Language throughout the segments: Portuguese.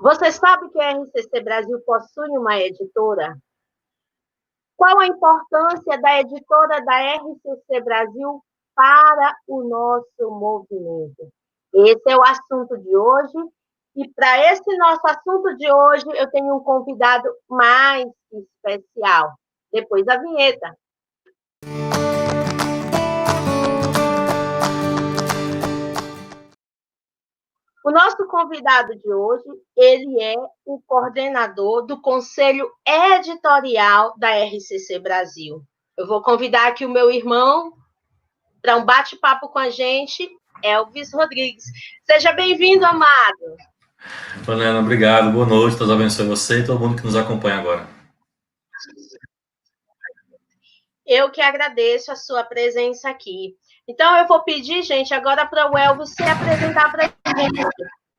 Você sabe que a RCC Brasil possui uma editora? Qual a importância da editora da RCC Brasil para o nosso movimento? Esse é o assunto de hoje. E para esse nosso assunto de hoje, eu tenho um convidado mais especial. Depois da vinheta. O nosso convidado de hoje, ele é o coordenador do Conselho Editorial da RCC Brasil. Eu vou convidar aqui o meu irmão para um bate-papo com a gente, Elvis Rodrigues. Seja bem-vindo, amado. Helena, obrigado, boa noite, Deus abençoe você e todo mundo que nos acompanha agora. Eu que agradeço a sua presença aqui. Então, eu vou pedir, gente, agora para o Elvis se apresentar para a gente.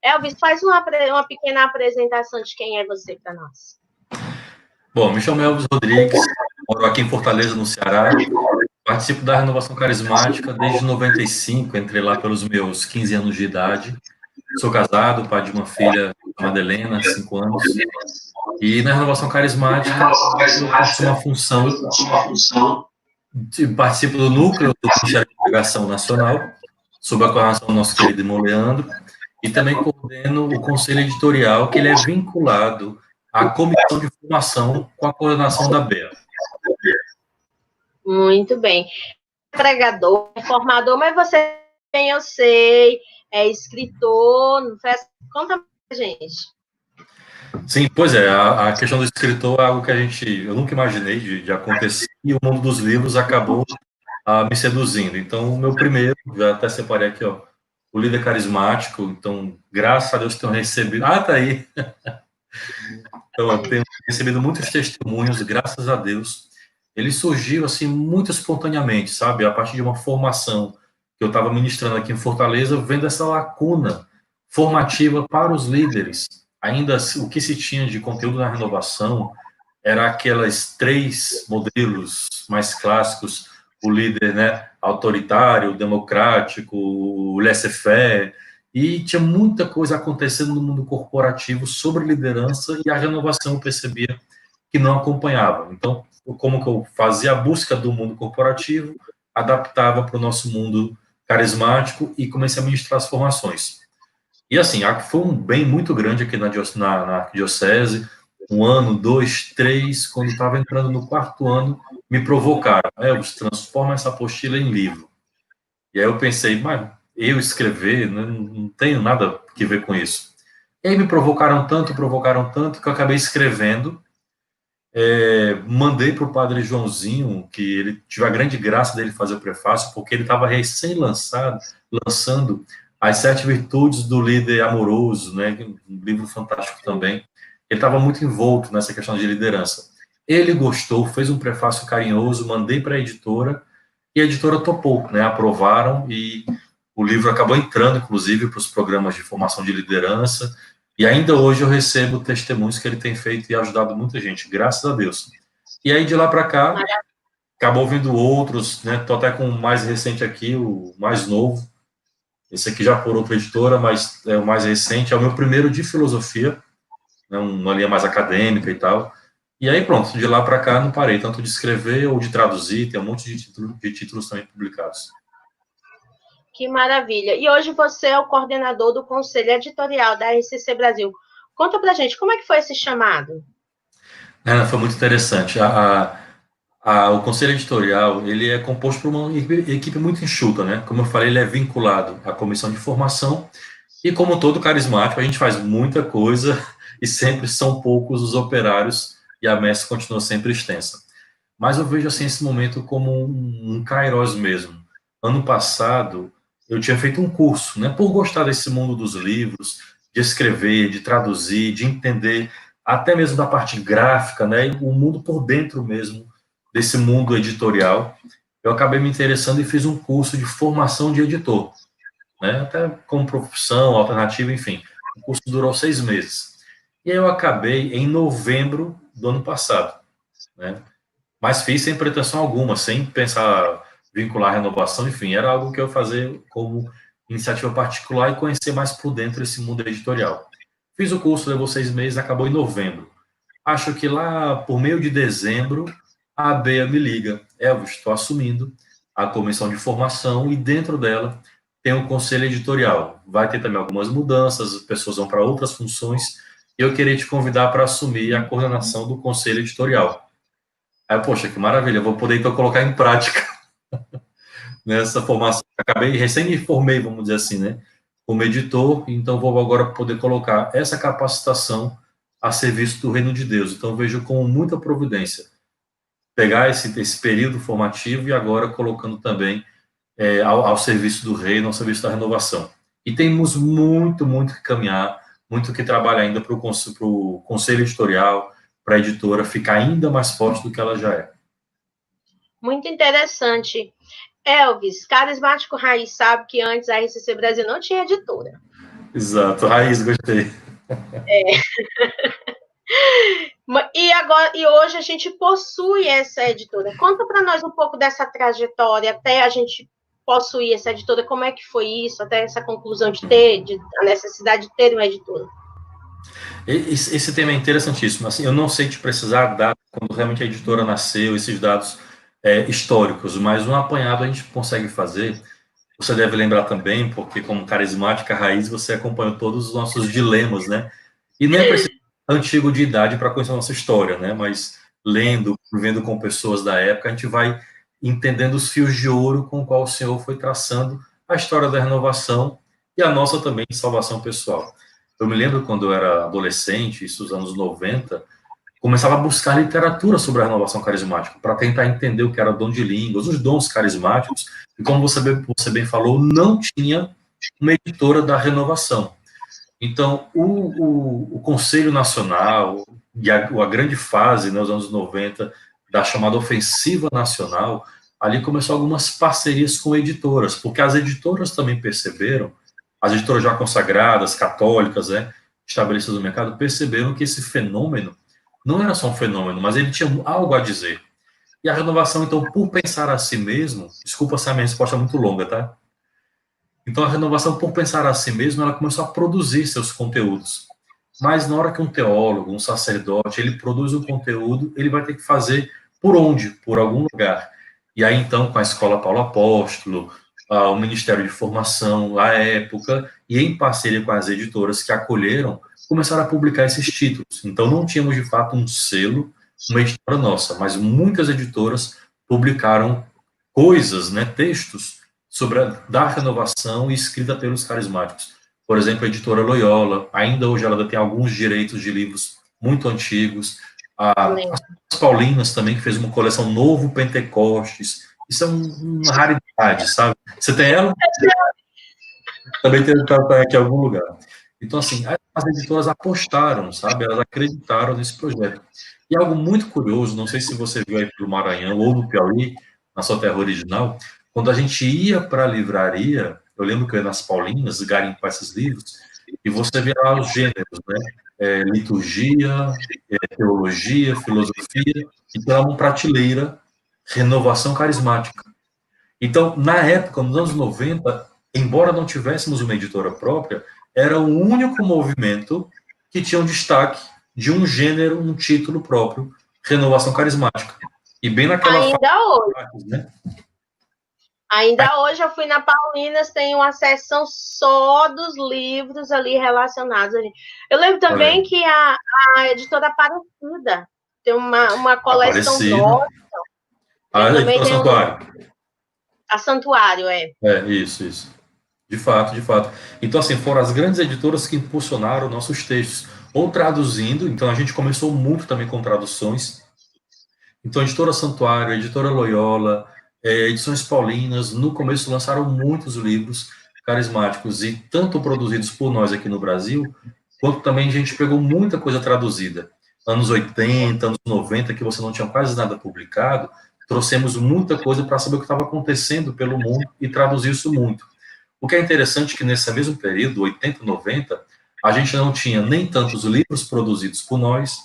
Elvis, faz uma pequena apresentação de quem é você para nós. Bom, me chamo Elvis Rodrigues, moro aqui em Fortaleza, no Ceará. Participo da Renovação Carismática desde 95, entrei lá pelos meus 15 anos de idade. Sou casado, pai de uma filha chamada Helena, 5 anos. E na Renovação Carismática, eu faço uma função, participo do núcleo do Ministério de Pregação Nacional, sob a coordenação do nosso querido irmão Leandro, e também coordeno o conselho editorial, que ele é vinculado à comissão de formação com a coordenação da BEA. Muito bem. Pregador, formador, mas você, eu sei, é escritor, conta pra gente. Sim, pois é, a questão do escritor é algo que eu nunca imaginei de acontecer, e o mundo dos livros acabou me seduzindo. Então, o meu primeiro, já até separei aqui, ó, o líder carismático. Então, graças a Deus tenho recebido... tá aí! Então, eu tenho recebido muitos testemunhos, graças a Deus. Ele surgiu, assim, muito espontaneamente, sabe? A partir de uma formação que eu estava ministrando aqui em Fortaleza, vendo essa lacuna formativa para os líderes. Ainda o que se tinha de conteúdo na renovação era aquelas 3 modelos mais clássicos: o líder, né, autoritário, democrático, o laissez-faire, e tinha muita coisa acontecendo no mundo corporativo sobre liderança, e a renovação eu percebia que não acompanhava. Então, como que eu fazia a busca do mundo corporativo, adaptava para o nosso mundo carismático e comecei a ministrar as formações. E assim, foi um bem muito grande aqui na arquidiocese, 1 ano, 2, 3, quando estava entrando no 4º ano, me provocaram: Elvis, transforma essa apostila em livro. E aí eu pensei, mas eu escrever, não tenho nada que ver com isso. E aí me provocaram tanto, que eu acabei escrevendo, mandei para o padre Joãozinho, que ele tive a grande graça dele fazer o prefácio, porque ele estava lançando As 7 Virtudes do Líder Amoroso, né, um livro fantástico também. Ele estava muito envolto nessa questão de liderança. Ele gostou, fez um prefácio carinhoso, mandei para a editora, e a editora topou, né, aprovaram, e o livro acabou entrando, inclusive, para os programas de formação de liderança, e ainda hoje eu recebo testemunhos que ele tem feito e ajudado muita gente, graças a Deus. E aí, de lá para cá, acabou vindo outros, né? Estou até com o mais recente aqui, o mais novo. Esse aqui já por outra editora, mas é o mais recente. É o meu primeiro de filosofia, né, uma linha mais acadêmica e tal. E aí, pronto, de lá para cá não parei, tanto de escrever ou de traduzir, tem um monte de títulos também publicados. Que maravilha. E hoje você é o coordenador do Conselho Editorial da RCC Brasil. Conta pra gente, como é que foi esse chamado? Foi muito interessante. O Conselho Editorial, ele é composto por uma equipe muito enxuta, né? Como eu falei, ele é vinculado à comissão de formação, e como todo carismático, a gente faz muita coisa e sempre são poucos os operários, e a messe continua sempre extensa. Mas eu vejo assim esse momento como um kairos mesmo. Ano passado, eu tinha feito um curso, né, por gostar desse mundo dos livros, de escrever, de traduzir, de entender até mesmo da parte gráfica, né, e o mundo por dentro mesmo desse mundo editorial. Eu acabei me interessando e fiz um curso de formação de editor, né, até como profissão, alternativa, enfim. O curso durou 6 meses. E aí eu acabei em novembro do ano passado, né, mas fiz sem pretensão alguma, sem pensar vincular a renovação, enfim, era algo que eu fazia como iniciativa particular e conhecer mais por dentro esse mundo editorial. Fiz o curso, levou 6 meses, acabou em novembro. Acho que lá, por meio de dezembro, a ABEA me liga. Elvis, estou assumindo a comissão de formação e dentro dela tem o conselho editorial. Vai ter também algumas mudanças, as pessoas vão para outras funções. E eu queria te convidar para assumir a coordenação do conselho editorial. Aí, poxa, que maravilha, eu vou poder então colocar em prática nessa formação. Acabei, recém me formei, vamos dizer assim, né? Como editor, então vou agora poder colocar essa capacitação a serviço do reino de Deus. Então vejo com muita providência pegar esse período formativo e agora colocando também ao serviço do reino, ao serviço da renovação. E temos muito que caminhar, muito que trabalhar ainda para o conselho editorial, para a editora ficar ainda mais forte do que ela já é. Muito interessante. Elvis, Carismático Raiz sabe que antes a RCC Brasil não tinha editora. Exato, Raiz, gostei. E hoje a gente possui essa editora. Conta para nós um pouco dessa trajetória até a gente possuir essa editora. Como é que foi isso, até essa conclusão de a necessidade de ter uma editora? Esse tema é interessantíssimo. Assim, eu não sei te precisar dar quando realmente a editora nasceu, esses dados históricos, mas um apanhado a gente consegue fazer. Você deve lembrar também, porque como Carismática Raiz, você acompanhou todos os nossos dilemas, né? E não é preciso antigo de idade para conhecer a nossa história, né? Mas lendo, vivendo com pessoas da época, a gente vai entendendo os fios de ouro com o qual o Senhor foi traçando a história da renovação e a nossa também salvação pessoal. Eu me lembro quando eu era adolescente, isso nos anos 90, começava a buscar literatura sobre a renovação carismática, para tentar entender o que era dom de línguas, os dons carismáticos, e como você bem falou, não tinha uma editora da renovação. Então, o Conselho Nacional e a grande fase, né, nos anos 90, da chamada Ofensiva Nacional, ali começou algumas parcerias com editoras, porque as editoras também perceberam, as editoras já consagradas, católicas, né, estabelecidas no mercado, perceberam que esse fenômeno não era só um fenômeno, mas ele tinha algo a dizer. E a renovação, então, por pensar a si mesmo, desculpa se a minha resposta é muito longa, tá? Então, a renovação, por pensar a si mesmo, ela começou a produzir seus conteúdos. Mas na hora que um teólogo, um sacerdote, ele produz um conteúdo, ele vai ter que fazer por onde? Por algum lugar. E aí, então, com a Escola Paulo Apóstolo, o Ministério de Formação, à época, e em parceria com as editoras que acolheram, começaram a publicar esses títulos. Então, não tínhamos, de fato, um selo, uma editora nossa, mas muitas editoras publicaram coisas, né, textos, sobre da renovação e escrita pelos carismáticos. Por exemplo, a editora Loyola, ainda hoje ela tem alguns direitos de livros muito antigos. As Paulinas também, que fez uma coleção Novo Pentecostes. Isso é uma raridade, sabe? Você tem ela? Também tem aqui em algum lugar. Então, assim, as editoras apostaram, sabe? Elas acreditaram nesse projeto. E algo muito curioso, não sei se você viu aí pelo Maranhão ou no Piauí, na sua terra original, quando a gente ia para a livraria, eu lembro que eu ia nas Paulinas, garimpar esses livros, e você via lá os gêneros, né? Liturgia, teologia, filosofia, e tinha uma prateleira, renovação carismática. Então, na época, nos anos 90, embora não tivéssemos uma editora própria, era o único movimento que tinha um destaque de um gênero, um título próprio, renovação carismática. E bem naquela hoje. Né? Ainda hoje eu fui na Paulinas, tem uma seção só dos livros ali relacionados. Eu lembro também que a editora Aparecida tem uma coleção nova. A editora Santuário. A Santuário, é. Isso. De fato. Então, assim, foram as grandes editoras que impulsionaram nossos textos, ou traduzindo, então a gente começou muito também com traduções. Então, a editora Santuário, a editora Loyola, Edições Paulinas, no começo lançaram muitos livros carismáticos, e tanto produzidos por nós aqui no Brasil, quanto também a gente pegou muita coisa traduzida. Anos 80, anos 90, que você não tinha quase nada publicado, trouxemos muita coisa para saber o que estava acontecendo pelo mundo e traduzir isso muito. O que é interessante é que nesse mesmo período, 80, 90, a gente não tinha nem tantos livros produzidos por nós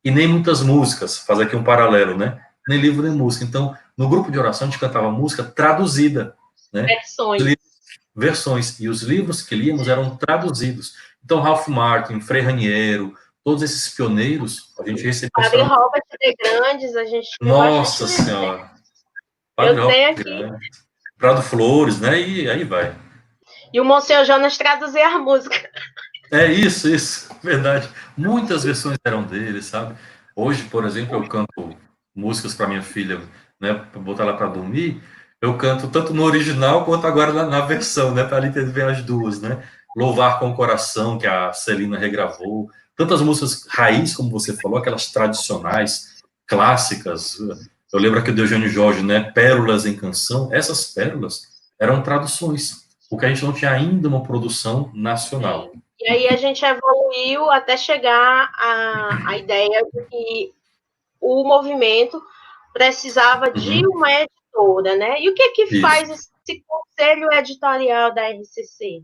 e nem muitas músicas, faz aqui um paralelo, né? Nem livro nem música. Então, no grupo de oração, a gente cantava música traduzida, né? Versões. Versões. E os livros que líamos eram traduzidos. Então, Ralph Martin, Frei Raniero, todos esses pioneiros, a gente recebeu... Padre Robert de Grandes, a gente tem Nossa bastante... Senhora! Padre Eu Robert tenho de aqui. Grandes, Prado Flores, né? E aí vai. E o Monsenhor Jonas traduzir a música. É isso, verdade. Muitas versões eram dele, sabe? Hoje, por exemplo, eu canto músicas para minha filha, né, para botar ela para dormir. Eu canto tanto no original quanto agora na versão, né, para ela entender as duas, né? Louvar com o Coração, que a Celina regravou. Tantas músicas raiz, como você falou, aquelas tradicionais, clássicas. Eu lembro aqui do Eugênio Jorge, né? Pérolas em Canção. Essas pérolas eram traduções, porque a gente não tinha ainda uma produção nacional. E aí a gente evoluiu até chegar à ideia de que o movimento precisava de uma editora, né? E o que Isso. faz esse conselho editorial da RCC?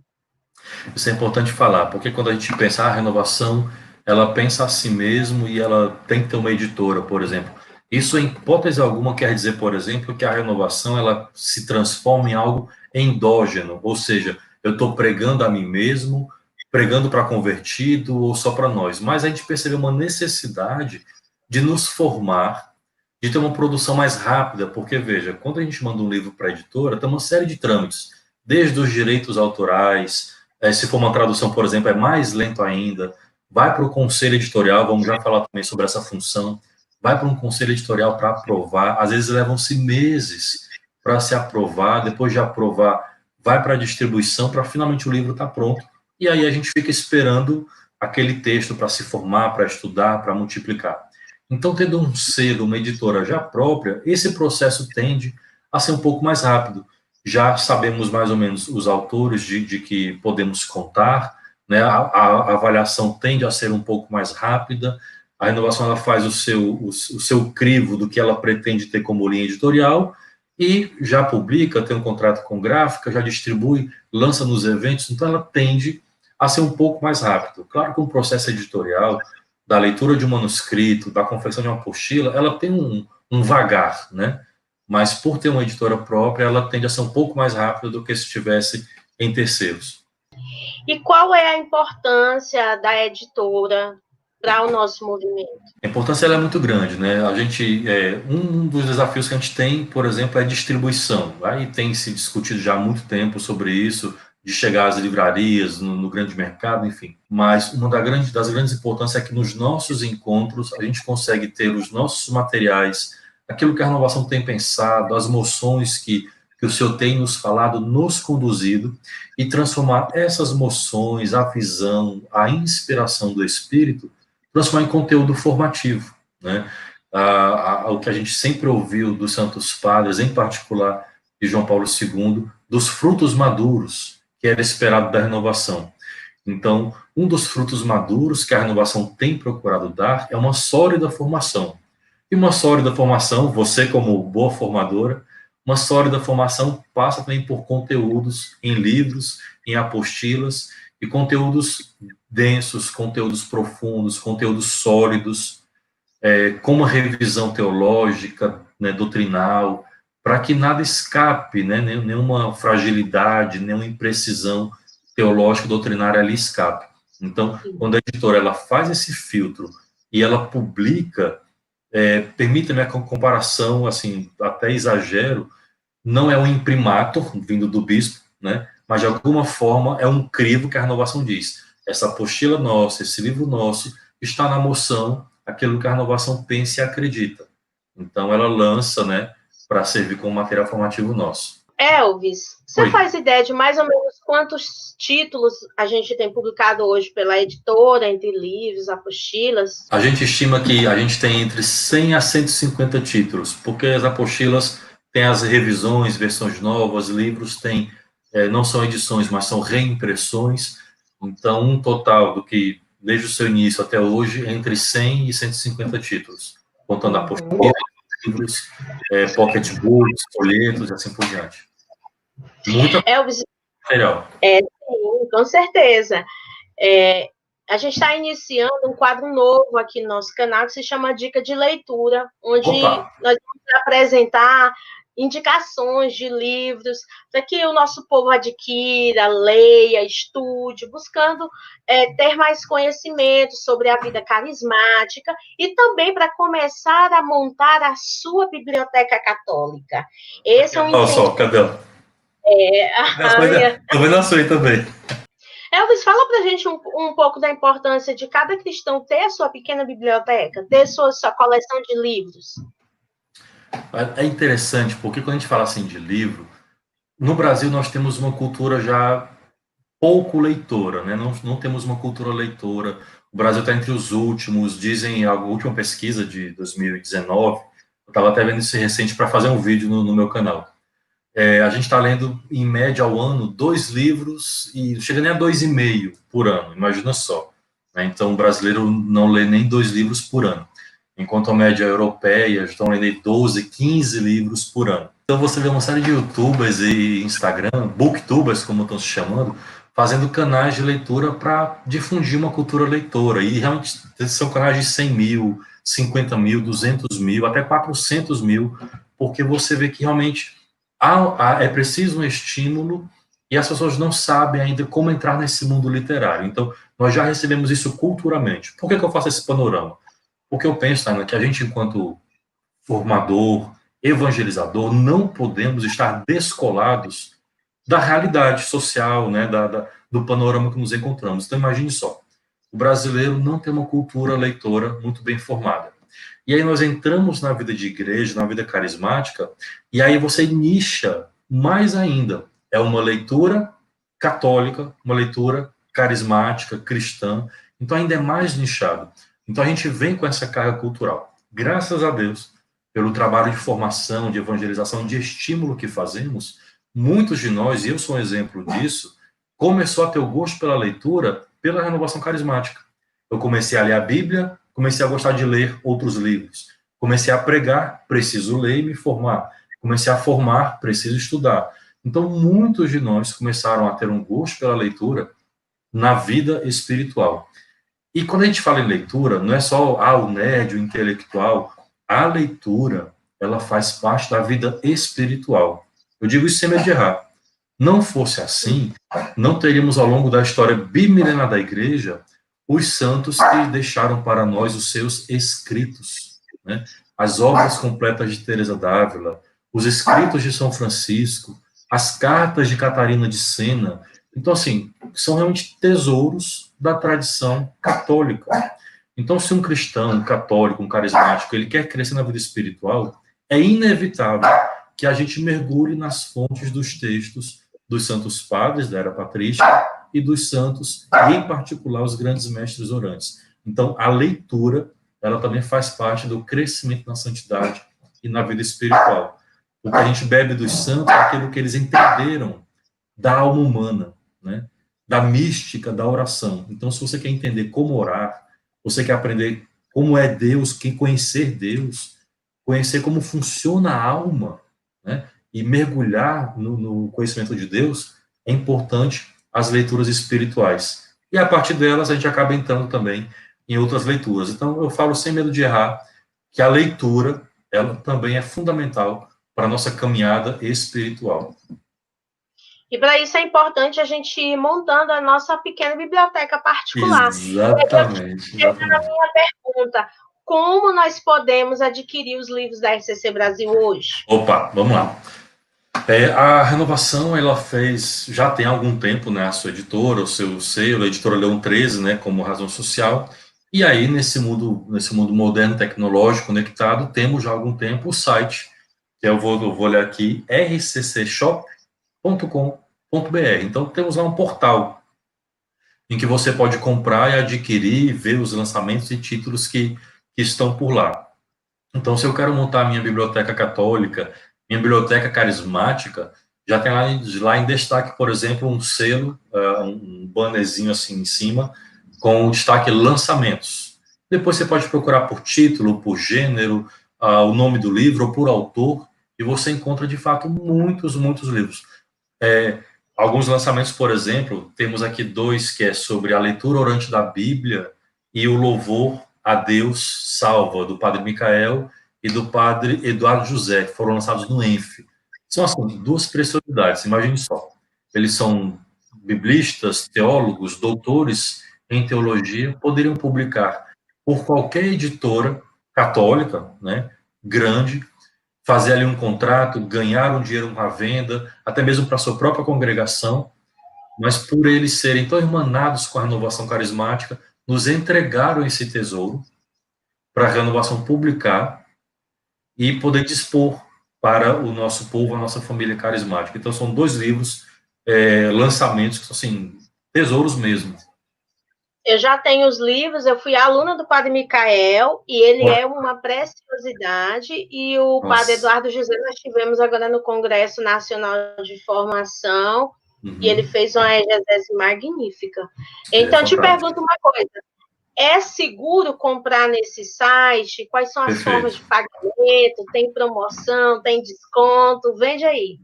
Isso é importante falar, porque quando a gente pensa a renovação, ela pensa a si mesmo e ela tem que ter uma editora, por exemplo. Isso, em hipótese alguma, quer dizer, por exemplo, que a renovação ela se transforma em algo endógeno, ou seja, eu estou pregando a mim mesmo, pregando para convertido ou só para nós. Mas a gente percebeu uma necessidade de nos formar, de ter uma produção mais rápida, porque, veja, quando a gente manda um livro para a editora, tem uma série de trâmites, desde os direitos autorais, se for uma tradução, por exemplo, é mais lento ainda. Vai para o conselho editorial, vamos já falar também sobre essa função. Vai para um conselho editorial para aprovar. Às vezes levam-se meses para se aprovar. Depois de aprovar, vai para a distribuição para finalmente o livro estar pronto. E aí a gente fica esperando aquele texto para se formar, para estudar, para multiplicar. Então, tendo um selo, uma editora já própria, esse processo tende a ser um pouco mais rápido. Já sabemos mais ou menos os autores de que podemos contar, né? A avaliação tende a ser um pouco mais rápida, a renovação ela faz o seu crivo do que ela pretende ter como linha editorial e já publica, tem um contrato com gráfica, já distribui, lança nos eventos, então ela tende a ser um pouco mais rápido. Claro que um processo editorial, da leitura de um manuscrito, da confecção de uma apostila, ela tem um vagar, né? Mas por ter uma editora própria, ela tende a ser um pouco mais rápida do que se estivesse em terceiros. E qual é a importância da editora para o nosso movimento? A importância ela é muito grande, né? A gente, um dos desafios que a gente tem, por exemplo, é a distribuição. Aí tem se discutido já há muito tempo sobre isso, de chegar às livrarias, no grande mercado, enfim. Mas uma das grandes importâncias é que nos nossos encontros a gente consegue ter os nossos materiais, aquilo que a renovação tem pensado, as moções que o Senhor tem nos falado, nos conduzido, e transformar essas moções, a visão, a inspiração do Espírito, transformar em conteúdo formativo, né? O que a gente sempre ouviu dos Santos Padres, em particular de João Paulo II, dos frutos maduros, que era esperado da renovação. Então, um dos frutos maduros que a renovação tem procurado dar é uma sólida formação. E uma sólida formação, você como boa formadora, uma sólida formação passa também por conteúdos em livros, em apostilas, e conteúdos densos, conteúdos profundos, conteúdos sólidos, com uma revisão teológica, né, doutrinal, para que nada escape, né, nenhuma fragilidade, nenhuma imprecisão teológica doutrinária ali escape. Então, quando a editora ela faz esse filtro e ela publica, permita-me a comparação, assim, até exagero, não é um imprimatur vindo do bispo, né, mas de alguma forma é um crivo que a renovação diz. Essa apostila nossa, esse livro nosso, está na moção aquilo que a renovação pensa e acredita. Então ela lança, né, para servir como material formativo nosso. Elvis, você faz ideia de mais ou menos quantos títulos a gente tem publicado hoje pela editora, entre livros, apostilas? A gente estima que a gente tem entre 100 a 150 títulos, porque as apostilas têm as revisões, versões novas, livros têm, não são edições, mas são reimpressões. Então, um total do que, desde o seu início até hoje, é entre 100 e 150 títulos, contando apostilas, livros, pocketbooks, folhetos e assim por diante. Muita Elvis, material. Sim, com certeza. A gente está iniciando um quadro novo aqui no nosso canal que se chama Dica de Leitura, onde nós vamos apresentar indicações de livros para que o nosso povo adquira, leia, estude, buscando ter mais conhecimento sobre a vida carismática e também para começar a montar a sua biblioteca católica. Esse é um Olha só, cadê ela? Tô vendo a sua aí também. Elvis, fala para a gente um pouco da importância de cada cristão ter a sua pequena biblioteca, ter sua coleção de livros. É interessante, porque quando a gente fala assim de livro, no Brasil nós temos uma cultura já pouco leitora, né? Não temos uma cultura leitora. O Brasil está entre os últimos, dizem a última pesquisa de 2019, eu estava até vendo isso recente para fazer um vídeo no meu canal. A gente está lendo, em média, ao ano, 2 livros, e chega nem a 2,5 por ano, imagina só. Né? Então, o brasileiro não lê nem 2 livros por ano, enquanto a média europeia estão lendo 12, 15 livros por ano. Então, você vê uma série de youtubers e Instagram, booktubers, como estão se chamando, fazendo canais de leitura para difundir uma cultura leitora, e realmente são canais de 100 mil, 50 mil, 200 mil, até 400 mil, porque você vê que realmente é preciso um estímulo e as pessoas não sabem ainda como entrar nesse mundo literário. Então, nós já recebemos isso culturalmente. Por que eu faço esse panorama? Porque eu penso, Ana, que a gente, enquanto formador, evangelizador, não podemos estar descolados da realidade social, né, do panorama que nos encontramos. Então, imagine só, o brasileiro não tem uma cultura leitora muito bem formada. E aí nós entramos na vida de igreja, na vida carismática, e aí você nicha mais ainda. É uma leitura católica, uma leitura carismática, cristã, então ainda é mais nichado. Então a gente vem com essa carga cultural. Graças a Deus, pelo trabalho de formação, de evangelização, de estímulo que fazemos, muitos de nós, e eu sou um exemplo disso, começou a ter o gosto pela leitura pela renovação carismática. Eu comecei a ler a Bíblia, comecei a gostar de ler outros livros. Comecei a pregar, preciso ler e me formar. Comecei a formar, preciso estudar. Então, muitos de nós começaram a ter um gosto pela leitura na vida espiritual. E quando a gente fala em leitura, não é só o nerd, o intelectual. A leitura, ela faz parte da vida espiritual. Eu digo isso sem medo de errar. Não fosse assim, não teríamos ao longo da história bimilenar da igreja os santos que deixaram para nós os seus escritos, né? As obras completas de Teresa d'Ávila, os escritos de São Francisco, as cartas de Catarina de Sena. Então, assim, são realmente tesouros da tradição católica. Então, se um cristão, um católico, um carismático, ele quer crescer na vida espiritual, é inevitável que a gente mergulhe nas fontes dos textos dos santos padres da era patrística e dos santos, e em particular os grandes mestres orantes. Então, a leitura, ela também faz parte do crescimento na santidade e na vida espiritual. Porque a gente bebe dos santos aquilo que eles entenderam da alma humana, né? Da mística da oração. Então, se você quer entender como orar, você quer aprender como é Deus, quem conhecer Deus, conhecer como funciona a alma, né? E mergulhar no conhecimento de Deus, é importante as leituras espirituais. E a partir delas a gente acaba entrando também em outras leituras. Então eu falo sem medo de errar que a leitura, ela também é fundamental para a nossa caminhada espiritual. E para isso é importante a gente ir montando a nossa pequena biblioteca particular. Exatamente. E aí, a minha pergunta, como nós podemos adquirir os livros da RCC Brasil hoje? Opa, vamos lá. A Renovação, ela fez, já tem algum tempo, né, a sua editora, o seu selo, a editora Leão 13, né, como razão social, e aí nesse mundo moderno, tecnológico, conectado, temos já há algum tempo o site, que eu vou olhar aqui, rccshop.com.br. Então temos lá um portal em que você pode comprar e adquirir e ver os lançamentos e títulos que estão por lá. Então, se eu quero montar a minha biblioteca católica, minha biblioteca carismática, já tem lá em destaque, por exemplo, um selo, um bannerzinho assim em cima, com o destaque lançamentos. Depois você pode procurar por título, por gênero, o nome do livro, ou por autor, e você encontra, de fato, muitos livros. Alguns lançamentos, por exemplo, temos aqui 2 que é sobre a leitura orante da Bíblia e o louvor a Deus salva, do Padre Micael, e do padre Eduardo José, que foram lançados no ENF. São, assim, duas preciosidades, imagine só. Eles são biblistas, teólogos, doutores em teologia, poderiam publicar por qualquer editora católica, né, grande, fazer ali um contrato, ganhar um dinheiro com a venda, até mesmo para a sua própria congregação, mas por eles serem tão irmanados com a renovação carismática, nos entregaram esse tesouro para a renovação publicar e poder dispor para o nosso povo, a nossa família carismática. Então, são dois livros, lançamentos, que são, assim, tesouros mesmo. Eu já tenho os livros, eu fui aluna do Padre Micael, e ele é uma preciosidade, e o Padre Eduardo José, nós tivemos agora no Congresso Nacional de Formação, e ele fez uma exegese magnífica. Então, te pergunto uma coisa, é seguro comprar nesse site? Quais são as formas de pagamento? Tem promoção, tem desconto? Vende aí.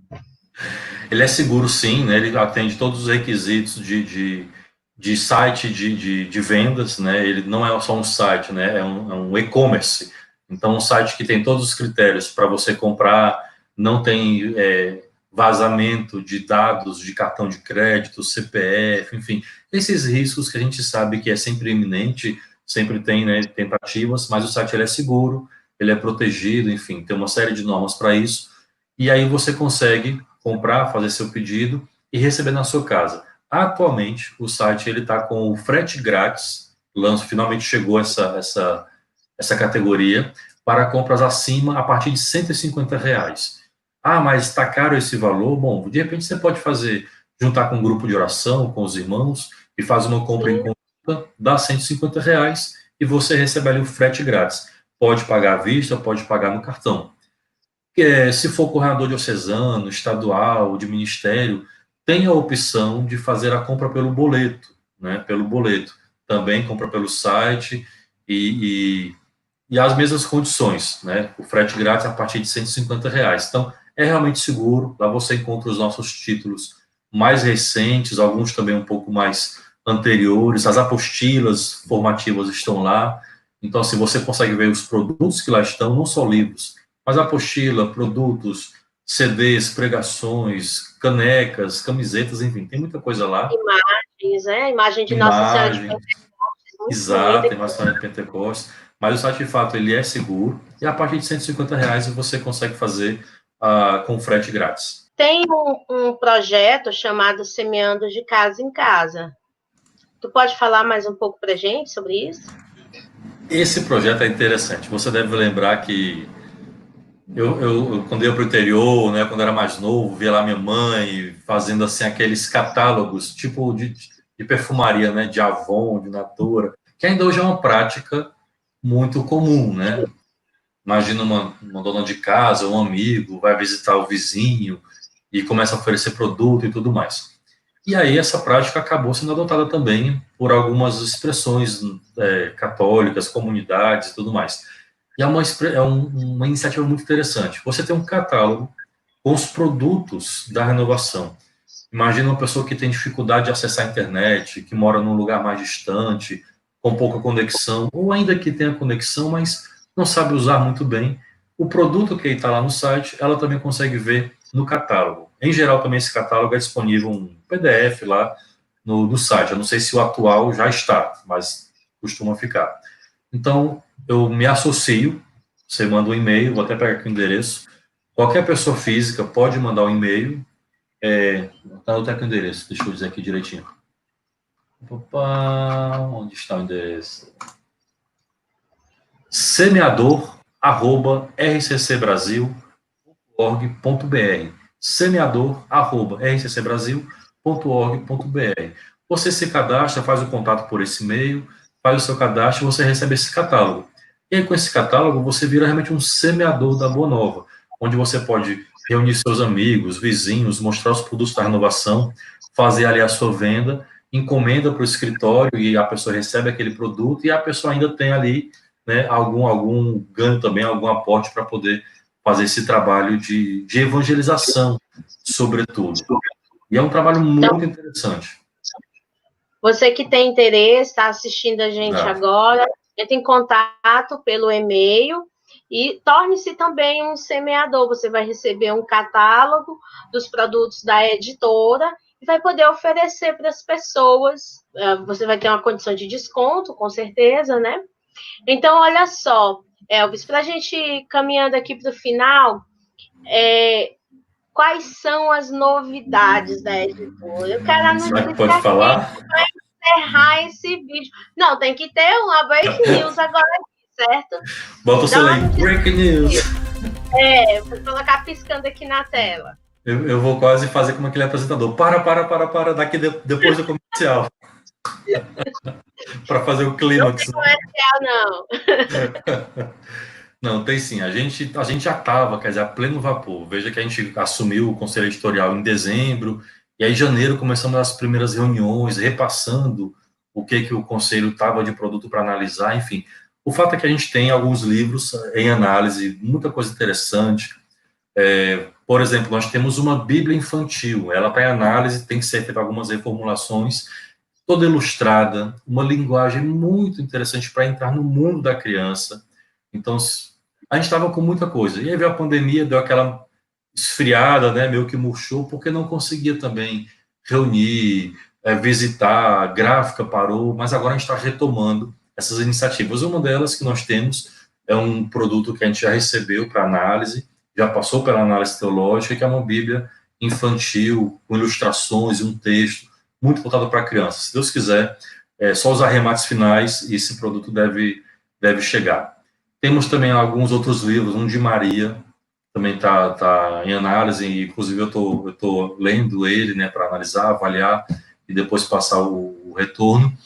Ele é seguro, sim, né? Ele atende todos os requisitos de site de vendas, né? Ele não é só um site, né? É um e-commerce. Então, um site que tem todos os critérios para você comprar, não tem vazamento de dados de cartão de crédito, CPF, enfim, esses riscos que a gente sabe que é sempre iminente, sempre tem, né, tentativas, mas o site ele é seguro, ele é protegido, enfim, tem uma série de normas para isso, e aí você consegue comprar, fazer seu pedido e receber na sua casa. Atualmente, o site ele está com o frete grátis, finalmente chegou essa categoria, para compras acima, a partir de R$150. Ah, mas está caro esse valor? Bom, de repente você pode juntar com um grupo de oração, com os irmãos, e faz uma compra em conta, dá R$150 e você recebe ali o frete grátis. Pode pagar à vista, pode pagar no cartão. Se for coordenador diocesano, estadual, de ministério, tem a opção de fazer a compra pelo boleto, né? Pelo boleto. Também compra pelo site e as mesmas condições, né? O frete grátis a partir de R$150. Então, é realmente seguro. Lá você encontra os nossos títulos mais recentes, alguns também um pouco mais anteriores. As apostilas formativas estão lá. Então, assim, você consegue ver os produtos que lá estão, não só livros, mas apostila, produtos, CDs, pregações, canecas, camisetas, enfim, tem muita coisa lá. Imagens, né? Imagem de Nossa Senhora de Pentecostes. Exato, tem Nossa Senhora de Pentecostes. Mas o site, de fato, ele é seguro. E a partir de R$150 você consegue fazer com frete grátis. Tem um projeto chamado Semeando de Casa em Casa. Tu pode falar mais um pouco para a gente sobre isso? Esse projeto é interessante. Você deve lembrar que quando eu ia para o interior, né, quando eu era mais novo, via lá minha mãe fazendo assim aqueles catálogos, tipo de perfumaria, né, de Avon, de Natura, que ainda hoje é uma prática muito comum, né? Imagina uma dona de casa, um amigo, vai visitar o vizinho e começa a oferecer produto e tudo mais. E aí essa prática acabou sendo adotada também por algumas expressões católicas, comunidades e tudo mais. E é uma iniciativa muito interessante. Você tem um catálogo com os produtos da renovação. Imagina uma pessoa que tem dificuldade de acessar a internet, que mora num lugar mais distante, com pouca conexão, ou ainda que tenha conexão, mas não sabe usar muito bem. O produto que está lá no site, ela também consegue ver no catálogo. Em geral, também esse catálogo é disponível um PDF lá no site. Eu não sei se o atual já está, mas costuma ficar. Então, eu me associo, você manda um e-mail, vou até pegar aqui o endereço. Qualquer pessoa física pode mandar um e-mail. Tá até aqui o endereço, deixa eu dizer aqui direitinho. Opa, onde está o endereço? semeador@rccbrasil.org.br. semeador@rccbrasil.org.br. Você se cadastra, faz o contato por esse e-mail, faz o seu cadastro e você recebe esse catálogo. E aí, com esse catálogo, você vira realmente um semeador da Boa Nova, onde você pode reunir seus amigos, vizinhos, mostrar os produtos da renovação, fazer ali a sua venda, encomenda para o escritório e a pessoa recebe aquele produto e a pessoa ainda tem ali, né, algum ganho também, algum aporte para poder fazer esse trabalho de evangelização, sobretudo. E é um trabalho muito interessante. Você que tem interesse, está assistindo a gente agora, entre em contato pelo e-mail E torne-se também um semeador. Você vai receber um catálogo dos produtos da editora e vai poder oferecer para as pessoas. Você vai ter uma condição de desconto, com certeza, né? Então, olha só, Elvis, para a gente ir caminhando aqui para o final, quais são as novidades da editora? Eu quero anunciar. Pode falar? Para encerrar esse vídeo. Não, tem que ter uma break news agora, certo? Bota o seu aí, break news. Vou colocar piscando aqui na tela. Eu vou quase fazer como aquele apresentador. Para, daqui depois do comercial. Para fazer o clímax. Não tem comercial, não. Não, tem sim. A gente já estava, quer dizer, a pleno vapor. Veja que a gente assumiu o conselho editorial em dezembro, e aí em janeiro começamos as primeiras reuniões, repassando o que o conselho estava de produto para analisar, enfim. O fato é que a gente tem alguns livros em análise, muita coisa interessante. Por exemplo, nós temos uma Bíblia infantil, ela está em análise, tem que ser feita algumas reformulações, toda ilustrada, uma linguagem muito interessante para entrar no mundo da criança. Então, a gente estava com muita coisa. E aí veio a pandemia, deu aquela esfriada, né, meio que murchou, porque não conseguia também reunir, visitar, a gráfica parou, mas agora a gente está retomando essas iniciativas. Uma delas que nós temos é um produto que a gente já recebeu para análise, já passou pela análise teológica, que é uma Bíblia infantil, com ilustrações e um texto, muito voltado para crianças. Se Deus quiser, só os arremates finais e esse produto deve chegar. Temos também alguns outros livros, um de Maria, também está em análise, e inclusive eu tô lendo ele, né, para analisar, avaliar e depois passar o retorno.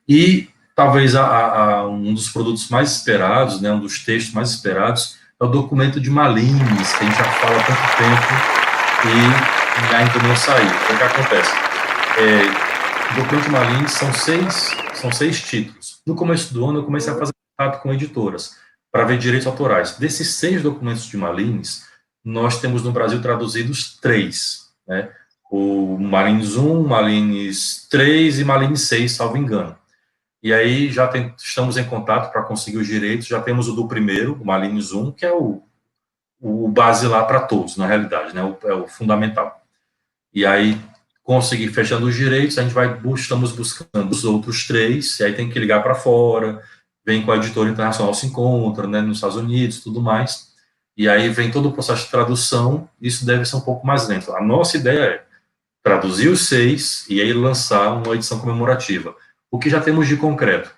E talvez um dos produtos mais esperados, né, um dos textos mais esperados, é o documento de Malines, que a gente já fala há tanto tempo e ainda não saiu. O que acontece? O documento de Malines são seis títulos. No começo do ano eu comecei a fazer contato com editoras para ver direitos autorais. Desses 6 documentos de Malines, nós temos no Brasil traduzidos 3, né? O Malines 1, Malines 3 e Malines 6, salvo engano. E aí já estamos em contato para conseguir os direitos, já temos o do primeiro, o Malines 1, que é o base lá para todos, na realidade, né? É o fundamental. E aí, conseguir fechando os direitos, a gente estamos buscando os outros 3, e aí tem que ligar para fora, vem com a editora internacional, se encontra, né, nos Estados Unidos, tudo mais, e aí vem todo o processo de tradução, isso deve ser um pouco mais lento. A nossa ideia é traduzir os 6 e aí lançar uma edição comemorativa. O que já temos de concreto?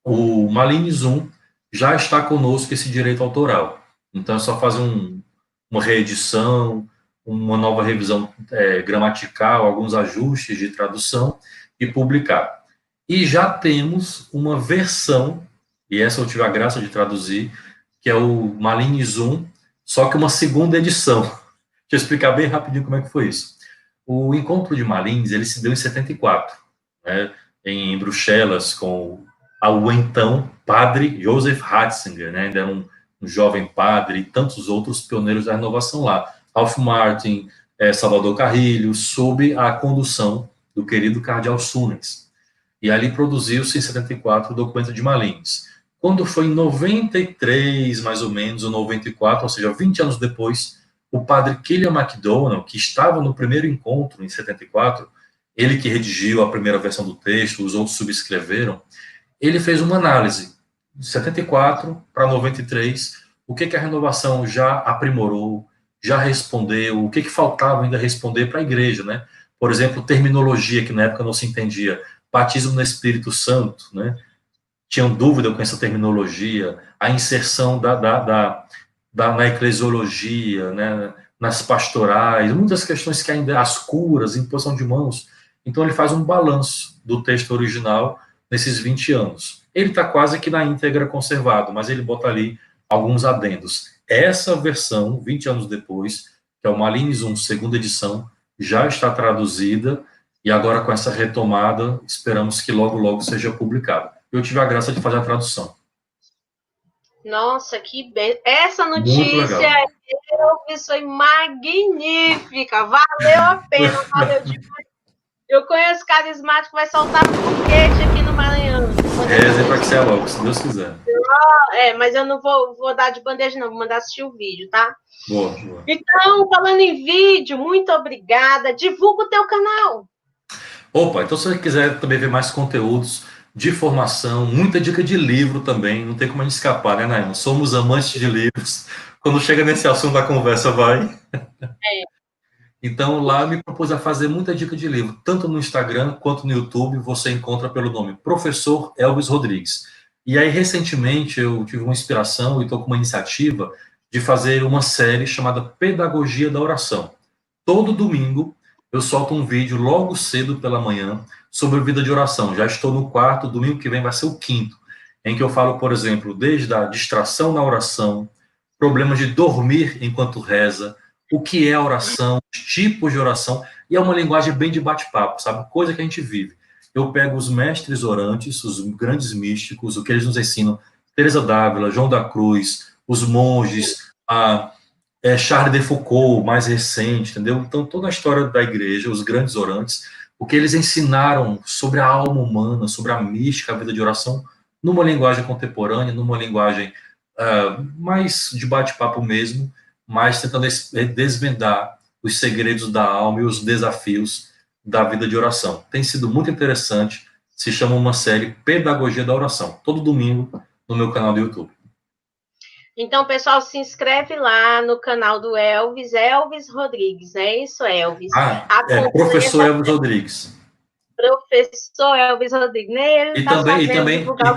O Malines 1 já está conosco esse direito autoral, então é só fazer uma reedição, uma nova revisão gramatical, alguns ajustes de tradução e publicar. E já temos uma versão, e essa eu tive a graça de traduzir, que é o Malines 1, só que uma segunda edição. Deixa eu explicar bem rapidinho como é que foi isso. O encontro de Malines, ele se deu em 74, né, em Bruxelas, com o então padre Joseph Ratzinger, né, ainda era um jovem padre, e tantos outros pioneiros da renovação lá. Ralph Martin, Salvador Carrilho, sob a condução do querido cardeal Sunes. E ali produziu-se em 74 o documento de Malines. Quando foi em 93, mais ou menos, ou 94, ou seja, 20 anos depois, o padre Killian MacDonald, que estava no primeiro encontro, em 74, ele que redigiu a primeira versão do texto, os outros subscreveram, ele fez uma análise, de 74 para 93, o que a renovação já aprimorou, já respondeu, o que faltava ainda responder para a igreja, né? Por exemplo, terminologia, que na época não se entendia, batismo no Espírito Santo, né? Tinham dúvida com essa terminologia, a inserção na eclesiologia, né? Nas pastorais, muitas questões que ainda, as curas, imposição de mãos. Então ele faz um balanço do texto original nesses 20 anos. Ele está quase que na íntegra conservado, mas ele bota ali alguns adendos. Essa versão, 20 anos depois, que é o Malines 1, segunda edição, já está traduzida, e agora com essa retomada, esperamos que logo, logo seja publicada. Eu tive a graça de fazer a tradução. Nossa, que bem! Essa notícia foi magnífica, valeu a pena, valeu demais. Eu conheço carismático, vai soltar foguete aqui no Maranhão. Rezem para que seja logo, se Deus quiser. Mas eu não vou dar de bandeja, não. Vou mandar assistir o vídeo, tá? Boa, boa. Então, falando em vídeo, muito obrigada. Divulga o teu canal. Opa, então se você quiser também ver mais conteúdos de formação, muita dica de livro também, não tem como a gente escapar, né, Naima? Somos amantes de livros. Quando chega nesse assunto, a conversa vai. Então, lá eu me propus a fazer muita dica de livro, tanto no Instagram quanto no YouTube, você encontra pelo nome Professor Elvis Rodrigues. E aí, recentemente, eu tive uma inspiração e estou com uma iniciativa de fazer uma série chamada Pedagogia da Oração. Todo domingo, eu solto um vídeo logo cedo pela manhã sobre vida de oração. Já estou no quarto, domingo que vem vai ser o quinto, em que eu falo, por exemplo, desde a distração na oração, problemas de dormir enquanto reza, o que é a oração, os tipos de oração, e é uma linguagem bem de bate-papo, sabe? Coisa que a gente vive. Eu pego os mestres orantes, os grandes místicos, o que eles nos ensinam, Teresa d'Ávila, João da Cruz, os monges, Charles de Foucault, mais recente, entendeu? Então, toda a história da igreja, os grandes orantes, o que eles ensinaram sobre a alma humana, sobre a mística, a vida de oração, numa linguagem contemporânea, numa linguagem mais de bate-papo mesmo, mas tentando desvendar os segredos da alma e os desafios da vida de oração. Tem sido muito interessante, se chama uma série Pedagogia da Oração, todo domingo no meu canal do YouTube. Então, pessoal, se inscreve lá no canal do Elvis Rodrigues, não é isso, Elvis? Professor Elvis Rodrigues. Professor Elvis Rodrigues, né? Ele tá sabendo divulgar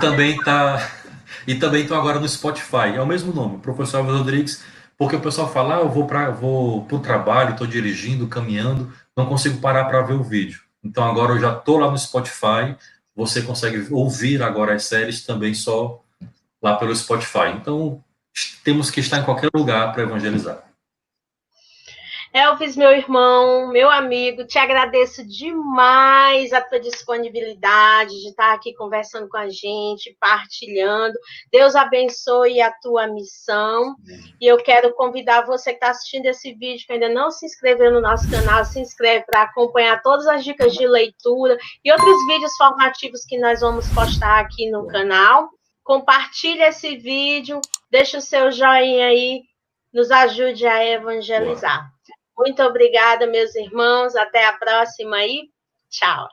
e também estão agora no Spotify, é o mesmo nome, Professor Elvis Rodrigues, porque o pessoal fala, eu vou para o trabalho, estou dirigindo, caminhando, não consigo parar para ver o vídeo. Então agora eu já estou lá no Spotify, você consegue ouvir agora as séries também só lá pelo Spotify. Então temos que estar em qualquer lugar para evangelizar. Elvis, meu irmão, meu amigo, te agradeço demais a tua disponibilidade de estar aqui conversando com a gente, partilhando. Deus abençoe a tua missão. E eu quero convidar você que está assistindo esse vídeo, que ainda não se inscreveu no nosso canal, se inscreve para acompanhar todas as dicas de leitura e outros vídeos formativos que nós vamos postar aqui no canal. Compartilha esse vídeo, deixa o seu joinha aí, nos ajude a evangelizar. Muito obrigada, meus irmãos. Até a próxima e tchau.